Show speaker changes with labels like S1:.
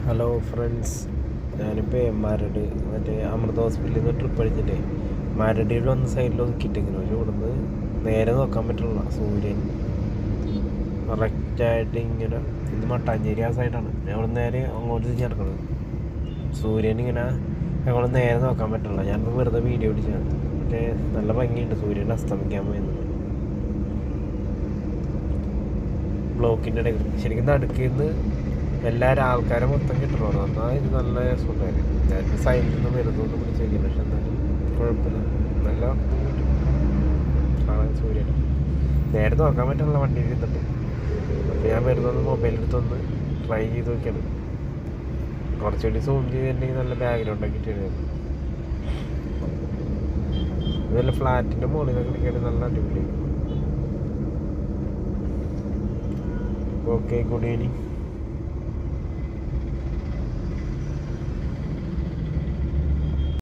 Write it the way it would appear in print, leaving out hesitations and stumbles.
S1: Hello friends, ഞാനിപ്പോൾ മാരട് മറ്റേ അമൃത ഹോസ്പിറ്റലിൽ നിന്ന് ട്രിപ്പ് അടിച്ചിട്ടേ മാരടിയിൽ വന്ന സൈഡിൽ ഒതുക്കിയിട്ടിങ്ങനെ. പക്ഷെ ഇവിടുന്ന് നേരെ നോക്കാൻ പറ്റുള്ള സൂര്യൻ കറക്റ്റായിട്ട് ഇങ്ങനെ. ഇത് മട്ടാഞ്ചേരി ആ സൈഡാണ്. അവിടെ നേരെ അങ്ങോട്ട് തിരിഞ്ഞ് നടക്കുന്നത്. സൂര്യൻ ഇങ്ങനെ ഞങ്ങൾ നേരെ നോക്കാൻ പറ്റുള്ള. ഞാനിപ്പോൾ വെറുതെ വീഡിയോ പിടിച്ചാണ്. മറ്റേ നല്ല ഭംഗിയുണ്ട് സൂര്യൻ അസ്തമിക്കാൻ പോയെന്ന്. ബ്ലോക്കിൻ്റെ ഇടയിൽ ശരിക്കും നടുക്കിന്ന് എല്ലാവരും ആൾക്കാരെ മൊത്തം കിട്ടണോ. എന്നാൽ ഇത് നല്ല സുഖമായിരുന്നു. ഞാനിപ്പോൾ സൈഡിൽ നിന്ന് വരുന്നൊന്നും പിടിച്ച് വയ്ക്കില്ല. പക്ഷെ എന്തായാലും കുഴപ്പമില്ല, നല്ല കാണാൻ സൂര്യൻ നേരെ നോക്കാൻ പറ്റുള്ള വണ്ടിയിൽ ഇരുന്നിട്ട്. അപ്പോൾ ഞാൻ വരുന്നൊന്ന് മൊബൈലെടുത്തൊന്ന് ട്രൈ ചെയ്ത് നോക്കിയാണ്. കുറച്ചുകൂടി സൂം ചെയ്തിട്ടുണ്ടെങ്കിൽ നല്ല ബാക്ക്ഗ്രൗണ്ടൊക്കെ ഇട്ടിരുന്നു. ഇതുപോലെ ഫ്ലാറ്റിൻ്റെ മുകളിൽ നിന്നൊക്കെ എടുക്കുകയാണെങ്കിൽ നല്ല അടിപൊളിയായിരിക്കും. Okay, good evening.